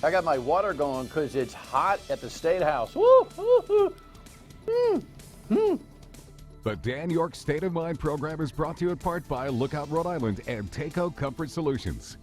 I got my water going because it's hot at the State House. Woo! Woo! Woo! The Dan York State of Mind program is brought to you in part by Lookout Rhode Island and Takeo Comfort Solutions.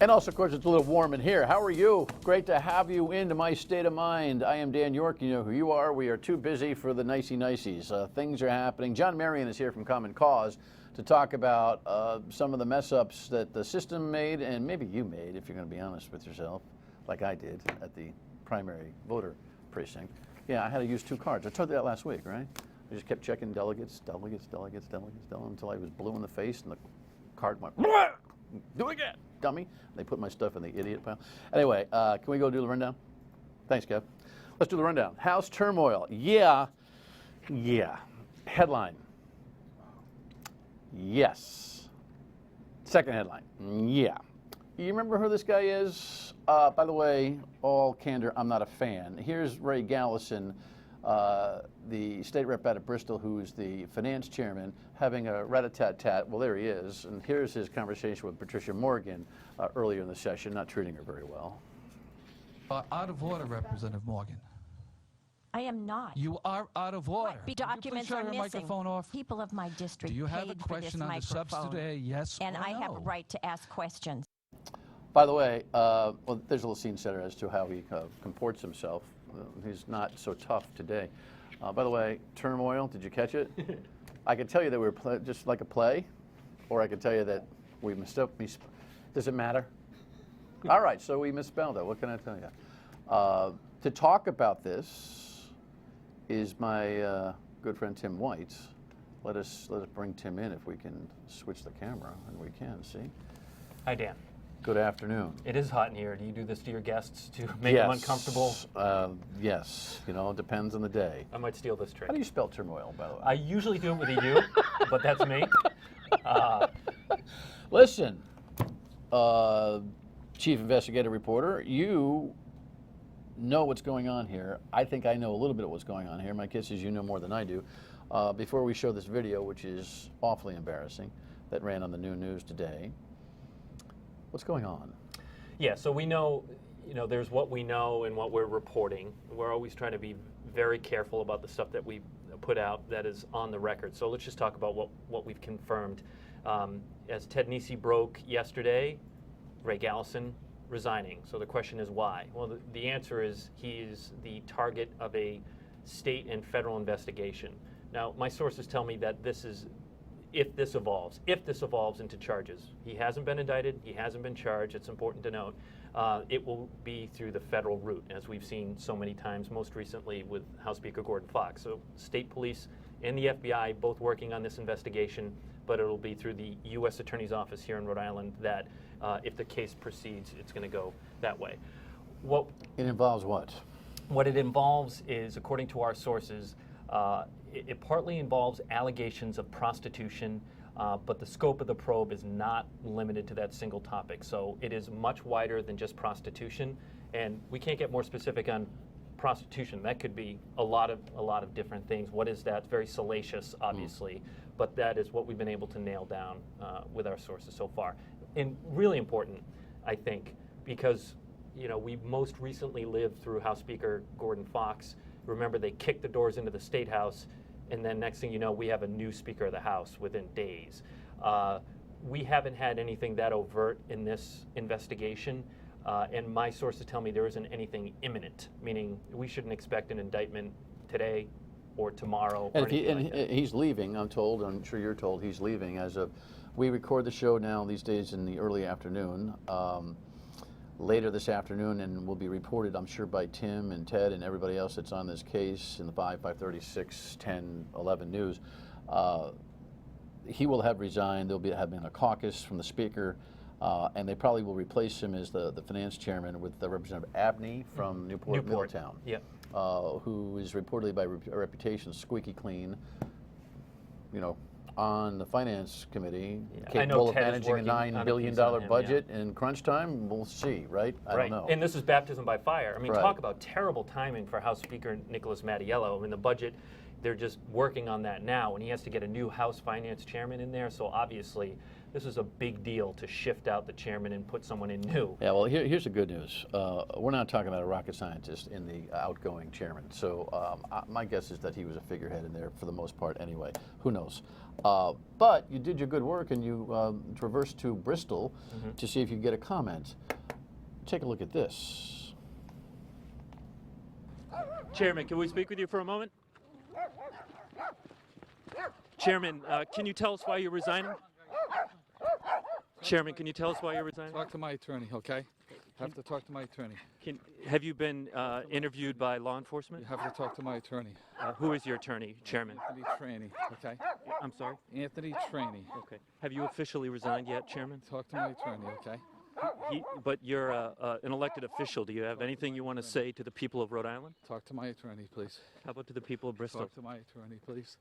And also, of course, it's a little warm in here. How are you? Great to have you into my state of mind. I am Dan York. You know who you are. We are too busy for the nicey-niceys. Things are happening. John Marion is here from Common Cause to talk about some of the mess-ups that the system made, and maybe you made, if you're going to be honest with yourself, like I did at the primary voter precinct. Yeah, I had to use 2 cards. I told you that last week, right? I just kept checking delegates until I was blue in the face, and the card went, do it again, dummy. They put my stuff in the idiot pile. Anyway, can we go do the rundown? Thanks, Kev. Let's do the rundown. House turmoil. Yeah. Headline. Yes. Second headline. Yeah. You remember who this guy is? By the way, all candor, I'm not a fan. Here's Ray Gallison, the state rep out of Bristol, who's the finance chairman, having a rat-a-tat-tat. Well, there he is. And here's his conversation with Patricia Morgan earlier in the session, not treating her very well. Out of order, Representative Morgan. I am not. You are out of order. The documents are missing. Microphone off? People of my district Do you have a paid question for on this the microphone, subsidy? Yes and or I have a no? right to ask questions. By the way, well, there's a little scene setter as to how he comports himself. He's not so tough today. By the way, turmoil, did you catch it? I could tell you that we were just like a play, or I could tell you that we misspelled. Does it matter? All right, so we misspelled it. What can I tell you? To talk about this is my good friend Tim White. Let us bring Tim in if we can switch the camera, and we can, see? Hi, Dan. Good afternoon. It is hot in here. Do you do this to your guests to make them uncomfortable? Yes. You know, it depends on the day. I might steal this trick. How do you spell turmoil, by the way? I usually do it with a U, but that's me. Listen, Chief Investigative Reporter, you know what's going on here. I think I know a little bit of what's going on here. My guess is you know more than I do. Before we show this video, which is awfully embarrassing, that ran on the New News today, what's going on? Yeah, so we know, there's what we know and what we're reporting. We're always trying to be very careful about the stuff that we put out that is on the record. So let's just talk about what we've confirmed. As Ted Nesi broke yesterday, Ray Gallison resigning. So the question is why? Well, the answer is he's the target of a state and federal investigation. Now, my sources tell me that this is if this evolves into charges. He hasn't been indicted, he hasn't been charged, it's important to note. It will be through the federal route, as we've seen so many times, most recently with House Speaker Gordon Fox. So state police and the FBI both working on this investigation, but it'll be through the U.S. Attorney's Office here in Rhode Island that if the case proceeds, it's going to go that way. It involves what? What it involves is, according to our sources, it partly involves allegations of prostitution, but the scope of the probe is not limited to that single topic. So it is much wider than just prostitution, and we can't get more specific on prostitution. That could be a lot of different things. What is that? It's very salacious, obviously, but that is what we've been able to nail down with our sources so far. And really important, I think, because we most recently lived through House Speaker Gordon Fox. Remember, they kicked the doors into the State House, and then next thing you know, we have a new Speaker of the House within days. We haven't had anything that overt in this investigation, and my sources tell me there isn't anything imminent, meaning we shouldn't expect an indictment today or tomorrow. And, he's leaving, I'm told, I'm sure you're told, he's leaving as of, we record the show now these days in the early afternoon. Later this afternoon, and will be reported, I'm sure, by Tim and Ted and everybody else that's on this case in the 5, 5:30, 6, 10, 11 news. He will have resigned. There'll have been a caucus from the Speaker, and they probably will replace him as the finance chairman with Representative Abney from Newport. Middletown, yep. Who is reportedly by reputation squeaky clean, on the finance committee, capable of managing a $9 billion budget in crunch time. We'll see, right? I don't know. And this is baptism by fire. I mean, Right. Talk about terrible timing for House Speaker Nicholas Mattiello. I mean, the budget, they're just working on that now, and he has to get a new House Finance Chairman in there, so obviously this is a big deal to shift out the chairman and put someone in new. Yeah, well, here's the good news. We're not talking about a rocket scientist in the outgoing chairman. So my guess is that he was a figurehead in there for the most part anyway. Who knows? But you did your good work and you traversed to Bristol to see if you could get a comment. Take a look at this. Chairman, can we speak with you for a moment? Chairman, can you tell us why you're resigning? Chairman, can you tell us why you're resigning? Talk to my attorney, okay? Have to talk to my attorney. Have you been interviewed by law enforcement? You have to talk to my attorney. Who is your attorney, Chairman? Anthony Traney, okay? I'm sorry? Anthony Traney. Okay. Have you officially resigned yet, Chairman? Talk to my attorney, okay? But you're an elected official. Do you have anything you want to say to the people of Rhode Island? Talk to my attorney, please. How about to the people of Bristol? Talk to my attorney, please.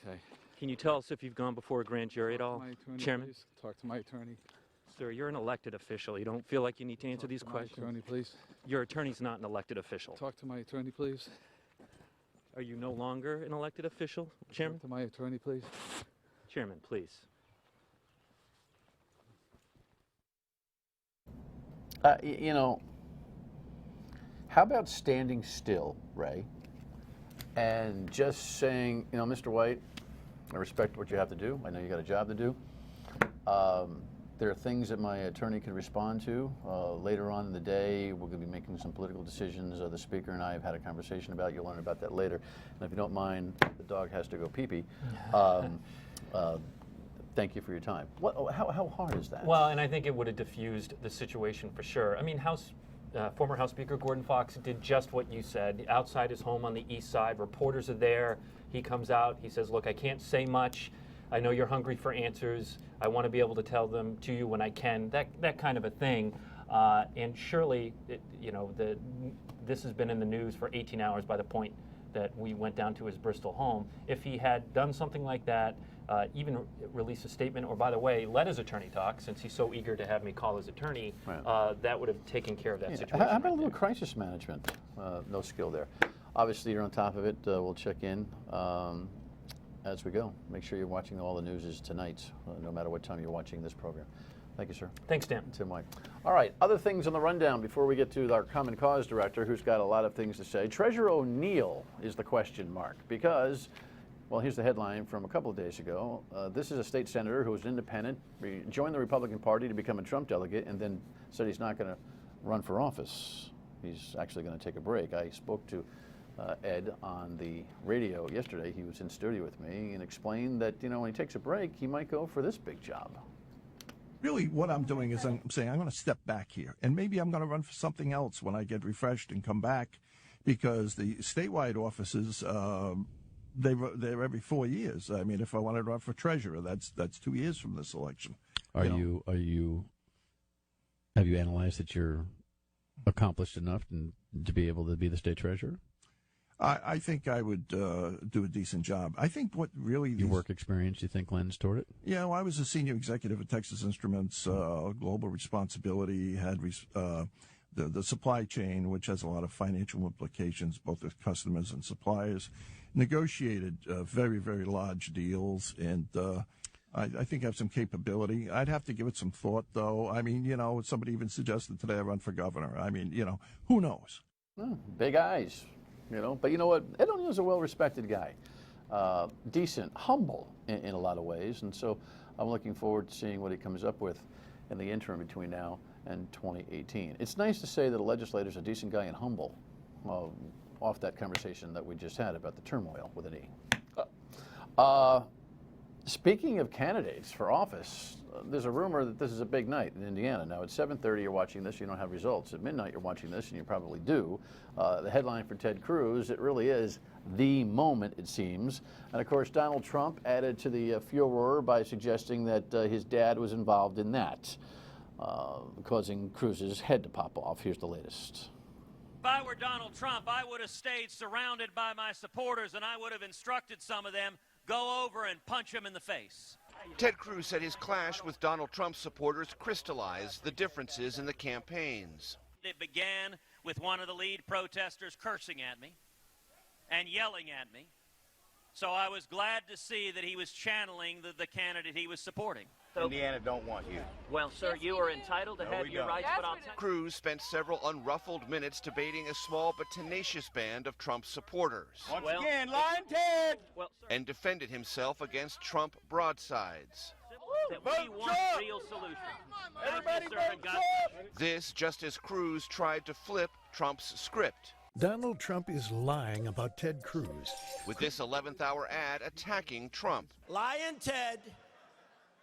Okay. Can you tell us if you've gone before a grand jury at all, My attorney, Chairman? please. Talk to my attorney. Sir, you're an elected official. You don't feel like you need to answer these My questions? attorney, please. Your attorney's not an elected official. Talk to my attorney, please. Are you no longer an elected official, Chairman? Talk to my attorney, please. Chairman, please. You know, how about standing still, Ray, and just saying, you know, Mr. White, I respect what you have to do. I know you got a job to do. There are things that my attorney can respond to. Later on in the day, we're going to be making some political decisions. The speaker and I have had a conversation about. You'll learn about that later. And if you don't mind, the dog has to go pee-pee. Thank you for your time. How hard is that? Well, and I think it would have diffused the situation for sure. I mean, former House Speaker Gordon Fox did just what you said. Outside his home on the east side, reporters are there. He comes out, he says, look, I can't say much. I know you're hungry for answers. I want to be able to tell them to you when I can, that kind of a thing. And surely, this has been in the news for 18 hours by the point that we went down to his Bristol home. If he had done something like that, even release a statement, or by the way, let his attorney talk, since he's so eager to have me call his attorney, right. That would have taken care of that situation. How about a little crisis management? No skill there. Obviously, you're on top of it. We'll check in as we go. Make sure you're watching all the news tonight, no matter what time you're watching this program. Thank you, sir. Thanks, Dan. Tim White. All right, other things on the rundown before we get to our Common Cause director, who's got a lot of things to say. Treasurer O'Neill is the question mark because, well, here's the headline from a couple of days ago. This is a state senator who was independent, joined the Republican Party to become a Trump delegate, and then said he's not going to run for office. He's actually going to take a break. I spoke to Ed on the radio yesterday. He was in studio with me and explained that, when he takes a break, he might go for this big job. Really, what I'm doing is I'm saying I'm going to step back here, and maybe I'm going to run for something else when I get refreshed and come back, because the statewide offices, they're every 4 years. I mean, if I wanted to run for treasurer, that's 2 years from this election. Have you analyzed that you're accomplished enough to be able to be the state treasurer? I think I would do a decent job. I think what really... Your work experience, you think, lends toward it? Yeah, well, I was a senior executive at Texas Instruments, global responsibility, had the supply chain, which has a lot of financial implications, both with customers and suppliers, negotiated very, very large deals, and I think I have some capability. I'd have to give it some thought, though. I mean, somebody even suggested today I run for governor. I mean, who knows? Big eyes. But you know what? Ed O'Neill's a well-respected guy, decent, humble in a lot of ways, and so I'm looking forward to seeing what he comes up with in the interim between now and 2018. It's nice to say that a legislator's a decent guy and humble, off that conversation that we just had about the turmoil with an E. Speaking of candidates for office, there's a rumor that this is a big night in Indiana. Now, at 7:30, you're watching this, you don't have results. At midnight, you're watching this, and you probably do. The headline for Ted Cruz, it really is the moment, it seems. And, of course, Donald Trump added to the furor by suggesting that his dad was involved in that, causing Cruz's head to pop off. Here's the latest. If I were Donald Trump, I would have stayed surrounded by my supporters, and I would have instructed some of them, go over and punch him in the face. Ted Cruz said his clash with Donald Trump's supporters crystallized the differences in the campaigns. It began with one of the lead protesters cursing at me and yelling at me. So I was glad to see that he was channeling the candidate he was supporting. Indiana don't want you. Well, sir, you are entitled to have your rights, but I'll tell Cruz spent several unruffled minutes debating a small but tenacious band of Trump supporters. Once again, Lion Ted! Well, sir, And defended himself against Trump broadsides. that we want real solutions. Everybody Thank you, sir, vote and God Trump! This just as Cruz tried to flip Trump's script, Donald Trump is lying about Ted Cruz. with this 11th hour ad attacking Trump. Lion Ted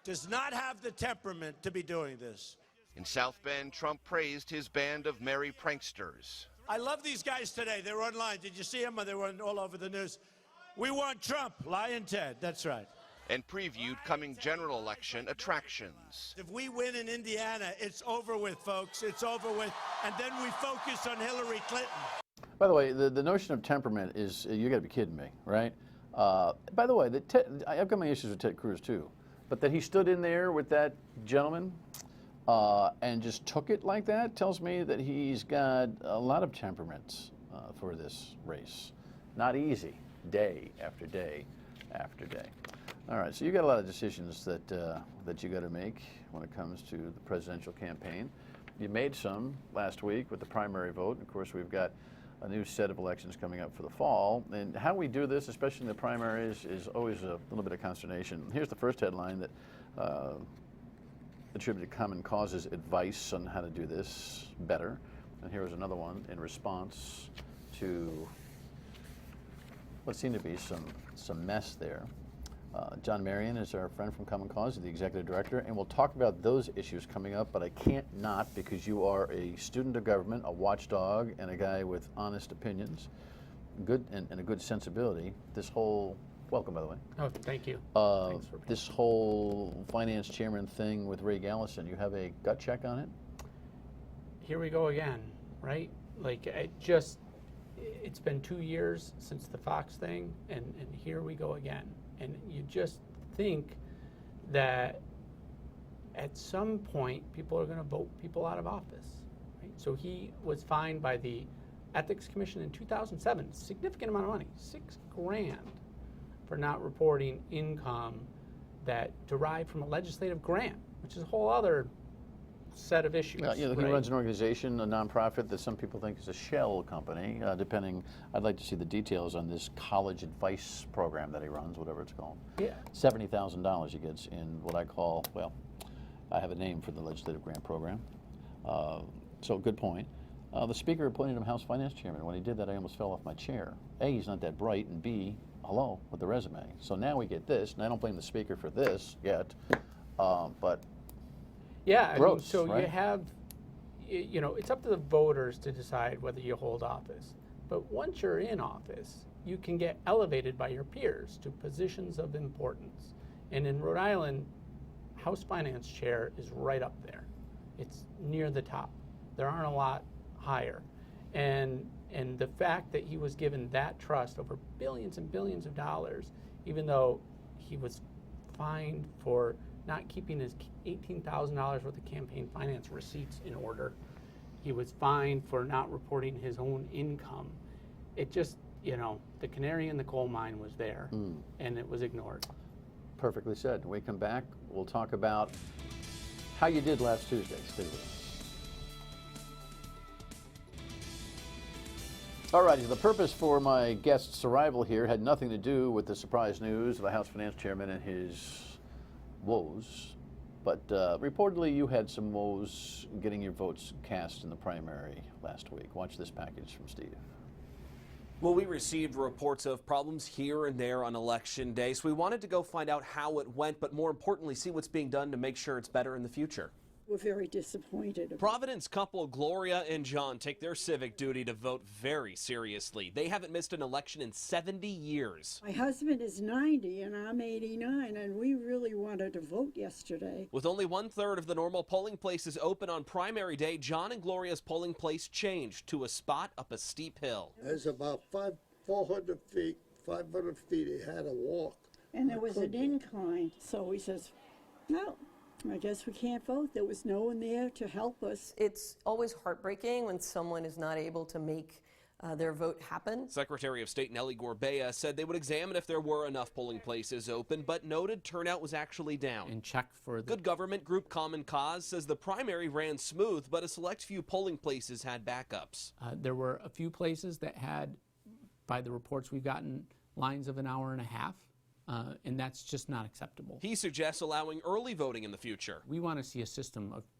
does not have the temperament to be doing this. In South Bend, Trump praised his band of merry pranksters. I love these guys today. They were online. Did you see them? They were all over the news. We want Trump, Lion Ted. That's right. And previewed coming general election attractions. If we win in Indiana, it's over with, folks. It's over with. And then we focus on Hillary Clinton. By the way, the notion of temperament is, you got to be kidding me, right? By the way, I've got my issues with Ted Cruz too, but that he stood in there with that gentleman and just took it like that tells me that he's got a lot of temperament for this race. Not easy, day after day after day. All right, so you got a lot of decisions that that you got to make when it comes to the presidential campaign. You made some last week with the primary vote. Of course, we've got a new set of elections coming up for the fall. And how we do this, especially in the primaries, is always a little bit of consternation. Here's the first headline that attributed to Common Cause's advice on how to do this better. And here is another one in response to what seemed to be some mess there. John Marion is our friend from Common Cause, the executive director, and we'll talk about those issues coming up, but I can't not, because you are a student of government, a watchdog, and a guy with honest opinions, good and a good sensibility. This whole, welcome by the way. Oh, thank you. This whole finance chairman thing with Ray Gallison, you have a gut check on it? Here we go again, right? Like, it's been 2 years since the Fox thing, and here we go again. And you just think that at some point people are going to vote people out of office. Right? So he was fined by the Ethics Commission in 2007, significant amount of money, $6,000, for not reporting income that derived from a legislative grant, which is a whole other set of issues. He runs an organization, a nonprofit that some people think is a shell company. Depending, I'd like to see the details on this college advice program that he runs, whatever it's called. Yeah. $70,000 he gets in what I call, well, I have a name for the legislative grant program. So good point. The speaker appointed him House Finance Chairman. When he did that, I almost fell off my chair. A, he's not that bright, and B, hello, with the resume. So now we get this, and I don't blame the speaker for this yet, but yeah, gross, so right? you have, it's up to the voters to decide whether you hold office. But once you're in office, you can get elevated by your peers to positions of importance. And in Rhode Island, House Finance Chair is right up there. It's near the top. There aren't a lot higher. And the fact that he was given that trust over billions and billions of dollars, even though he was fined for not keeping his $18,000 worth of campaign finance receipts in order. He was fined for not reporting his own income. It just, the canary in the coal mine was there, and it was ignored. Perfectly said. When we come back, we'll talk about how you did last Tuesday. Stay with us. All righty, the purpose for my guest's arrival here had nothing to do with the surprise news of the House Finance Chairman and his woes, but reportedly you had some woes getting your votes cast in the primary last week. Watch this package from Steve. Well, we received reports of problems here and there on Election Day, so we wanted to go find out how it went, but more importantly, see what's being done to make sure it's better in the future. We're very disappointed. Providence couple Gloria and John take their civic duty to vote very seriously. They haven't missed an election in 70 years. My husband is 90 and I'm 89, and we really wanted to vote yesterday. With only 1/3 of the normal polling places open on primary day, John and Gloria's polling place changed to a spot up a steep hill. There's about 400 feet, 500 feet. It had a walk. And there was an incline, so he says, no. I guess we can't vote. There was no one there to help us. It's always heartbreaking when someone is not able to make their vote happen. Secretary of State Nellie Gorbea said they would examine if there were enough polling places open, but noted turnout was actually down. And check for the Good government group Common Cause says the primary ran smooth, but a select few polling places had backups. There were a few places that had, by the reports we've gotten, lines of an hour and a half, and that's just not acceptable. He suggests allowing early voting in the future. We want to see a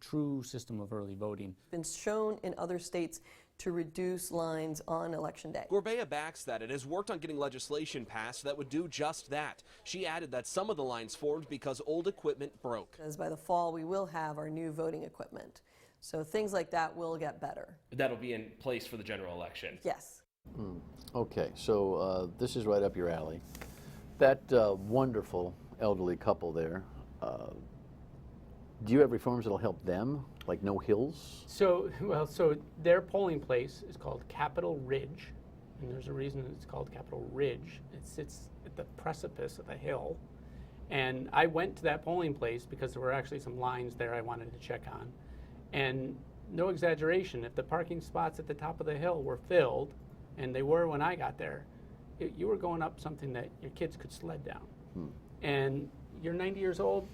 true system of early voting. Been shown in other states to reduce lines on Election Day. Gorbea backs that and has worked on getting legislation passed that would do just that. She added that some of the lines formed because old equipment broke. Because by the fall, we will have our new voting equipment. So things like that will get better. That'll be in place for the general election. Yes. Okay, so this is right up your alley. That wonderful elderly couple there, do you have reforms that'll help them, like no hills? So their polling place is called Capitol Ridge, and there's a reason it's called Capitol Ridge. It sits at the precipice of a hill, and I went to that polling place because there were actually some lines there I wanted to check on, and no exaggeration, if the parking spots at the top of the hill were filled, and they were when I got there, you were going up something that your kids could sled down. And you're 90 years old,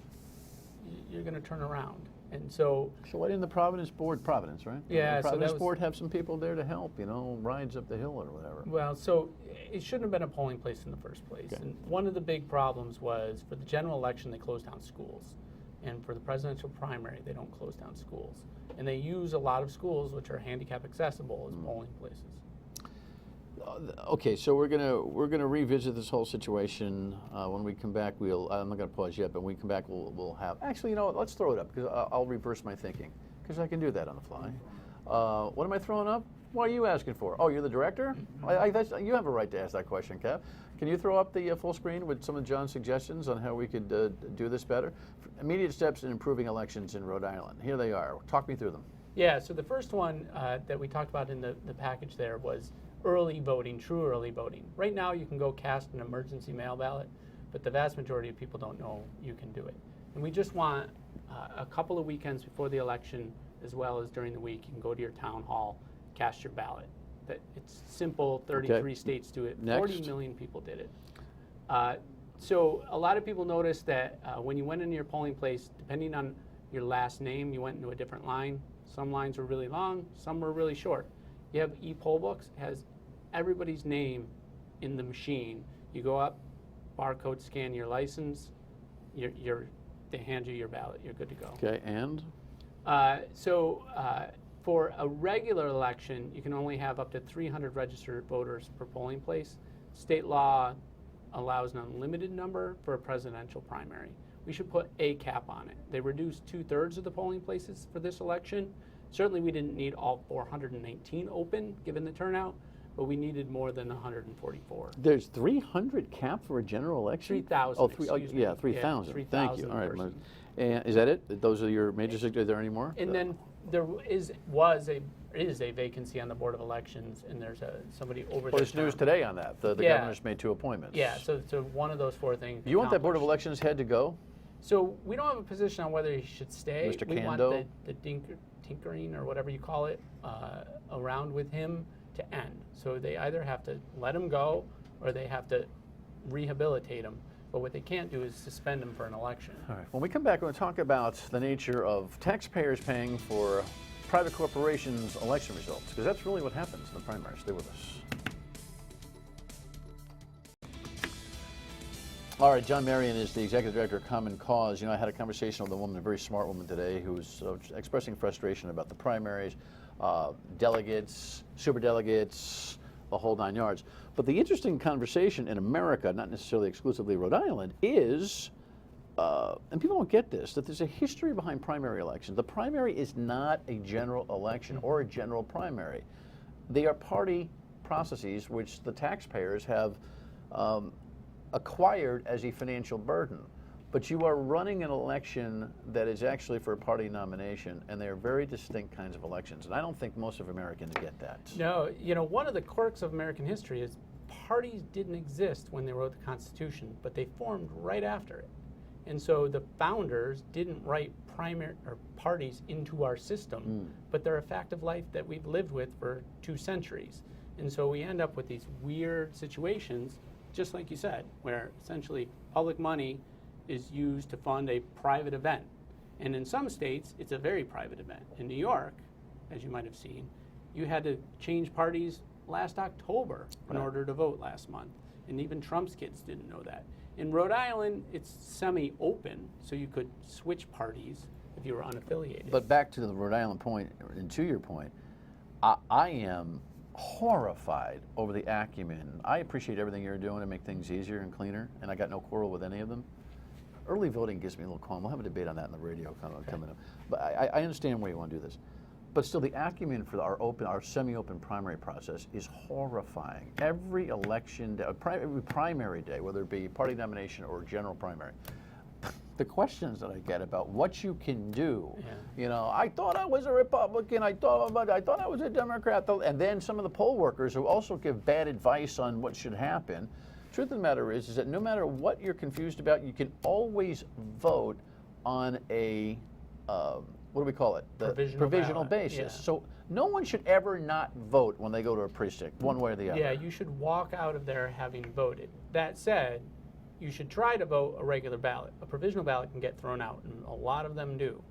you're going to turn around. And so why didn't the Providence, right? Yeah, the Providence so Board have some people there to help, rides up the hill or whatever. Well, so it shouldn't have been a polling place in the first place. Okay. And one of the big problems was for the general election, they closed down schools. And for the presidential primary, they don't close down schools. And they use a lot of schools which are handicap accessible as polling places. Okay, so we're gonna revisit this whole situation when we come back. I'm not gonna pause yet, but when we come back, we'll have. Actually, you know what? Let's throw it up because I'll reverse my thinking because I can do that on the fly. What am I throwing up? What are you asking for? Oh, you're the director? You have a right to ask that question, Kev. Can you throw up the full screen with some of John's suggestions on how we could do this better? Immediate steps in improving elections in Rhode Island. Here they are. Talk me through them. Yeah. So the first one that we talked about in the package there was early voting, true early voting. Right now you can go cast an emergency mail ballot, but the vast majority of people don't know you can do it. And we just want a couple of weekends before the election, as well as during the week, you can go to your town hall, cast your ballot. It's simple, 33 states do it, Next. 40 million people did it. So a lot of people noticed that when you went into your polling place, depending on your last name, you went into a different line. Some lines were really long, some were really short. You have e-poll books, has everybody's name in the machine. You go up, barcode scan your license, they hand you your ballot, you're good to go. Okay, and? For a regular election, you can only have up to 300 registered voters per polling place. State law allows an unlimited number for a presidential primary. We should put a cap on it. They reduced 2/3 of the polling places for this election. Certainly we didn't need all 419 open, given the turnout, but we needed more than 144. There's 300 cap for a general election? 3,000. Yeah, 3,000. Thank you. All right. And is that it? Those are your major suggestions? Are there any more? And then there is a vacancy on the Board of Elections, and there's somebody over there. Well, there's news today on that. The governor's made 2 appointments. Yeah, so one of those 4 things. You want that Board of Elections head to go? So we don't have a position on whether he should stay. Mr. We Kando? want the tinkering or whatever you call it around with him to end. So they either have to let him go or they have to rehabilitate him. But what they can't do is suspend him for an election. All right. When we come back, we're going to talk about the nature of taxpayers paying for private corporations' election results, because that's really what happens in the primary. Stay with us. All right, John Marion is the executive director of Common Cause. I had a conversation with a woman, a very smart woman today, who was expressing frustration about the primaries, delegates, superdelegates, the whole 9 yards. But the interesting conversation in America, not necessarily exclusively Rhode Island, is, and people don't get this, that there's a history behind primary elections. The primary is not a general election or a general primary. They are party processes which the taxpayers have acquired as a financial burden. But you are running an election that is actually for a party nomination, and they are very distinct kinds of elections. And I don't think most of Americans get that. No, one of the quirks of American history is parties didn't exist when they wrote the Constitution, but they formed right after it. And so the founders didn't write primary or parties into our system, but they're a fact of life that we've lived with for 2 centuries. And so we end up with these weird situations, just like you said, where essentially public money is used to fund a private event. And in some states, it's a very private event. In New York, as you might have seen, you had to change parties last October in order to vote last month. And even Trump's kids didn't know that. In Rhode Island, it's semi-open, so you could switch parties if you were unaffiliated. But back to the Rhode Island point, and to your point, I am horrified over the acumen. I appreciate everything you're doing to make things easier and cleaner, and I got no quarrel with any of them. Early voting gives me a little qualm. We'll have a debate on that in the radio coming up. But I understand why you want to do this. But still, the acumen for our semi-open primary process is horrifying. Every election day, every primary day, whether it be party nomination or general primary, the questions that I get about what you can do, you know, I thought I was a Republican, I thought I was a Democrat, and then some of the poll workers who also give bad advice on what should happen. Truth of the matter is that no matter what you're confused about, you can always vote on a what do we call it? The provisional basis. Yeah. So no one should ever not vote when they go to a precinct, one way or the other. Yeah, you should walk out of there having voted. That said, you should try to vote a regular ballot. A provisional ballot can get thrown out, and a lot of them do.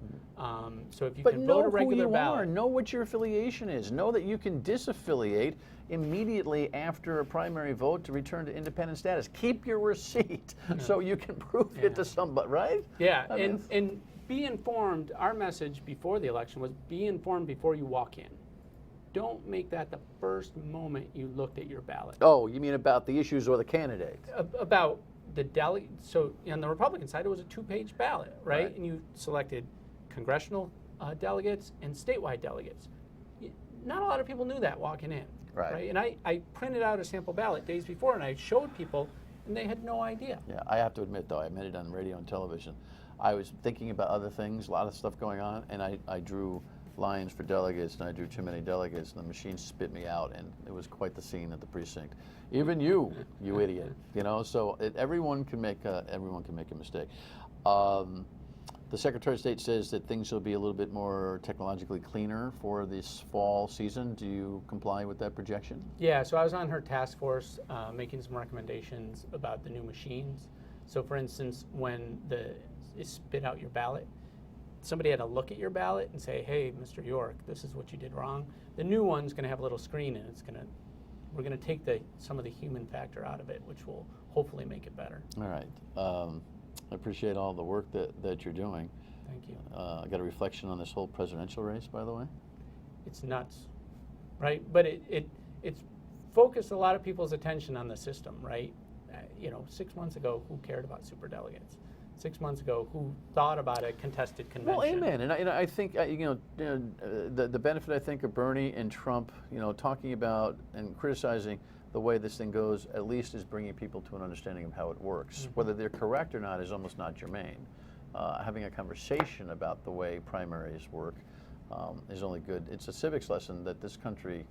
So if you can vote a regular ballot, know what your affiliation is. Know that you can disaffiliate immediately after a primary vote to return to independent status. Keep your receipt so you can prove it to somebody, right? Yeah, and be informed. Our message before the election was be informed before you walk in. Don't make that the first moment you looked at your ballot. Oh, you mean about the issues or the candidate? About the delegate. So on the Republican side, it was a 2-page ballot, right? And you selected congressional delegates and statewide delegates. Not a lot of people knew that walking in, right? And I printed out a sample ballot days before, and I showed people, and they had no idea. Yeah, I have to admit, though, I admitted on radio and television, I was thinking about other things, a lot of stuff going on, and I drew lines for delegates, and I drew too many delegates, and the machine spit me out, and it was quite the scene at the precinct. Even you idiot, you know. So everyone can make a mistake. The Secretary of State says that things will be a little bit more technologically cleaner for this fall season. Do you comply with that projection? Yeah, so I was on her task force making some recommendations about the new machines. So for instance, when it spit out your ballot, somebody had to look at your ballot and say, hey, Mr. York, this is what you did wrong. The new one's going to have a little screen, and we're going to take some of the human factor out of it, which will hopefully make it better. All right. I appreciate all the work that you're doing. Thank you. I got a reflection on this whole presidential race, by the way. It's nuts, right? But it's focused a lot of people's attention on the system, right? 6 months ago, who cared about superdelegates? 6 months ago, who thought about a contested convention? Well, amen. And I think the benefit I think of Bernie and Trump, talking about and criticizing the way this thing goes, at least is bringing people to an understanding of how it works. Mm-hmm. Whether they're correct or not is almost not germane. Having a conversation about the way primaries work is only good. It's a civics lesson that this country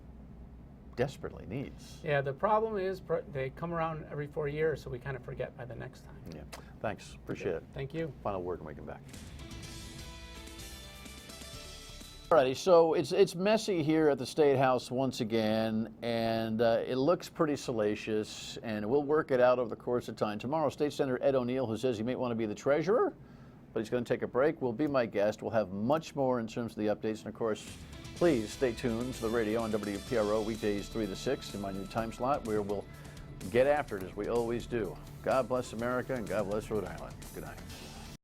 desperately needs. Yeah, the problem is they come around every 4 years, so we kind of forget by the next time. Yeah, thanks. Appreciate it. Thank you. Final word and we come back. Alrighty, so it's messy here at the State House once again, and it looks pretty salacious, and we'll work it out over the course of time. Tomorrow, State Senator Ed O'Neill, who says he may want to be the treasurer, but he's going to take a break, will be my guest. We'll have much more in terms of the updates, and of course, please stay tuned to the radio on WPRI weekdays 3 to 6 in my new time slot, where we'll get after it as we always do. God bless America, and God bless Rhode Island. Good night.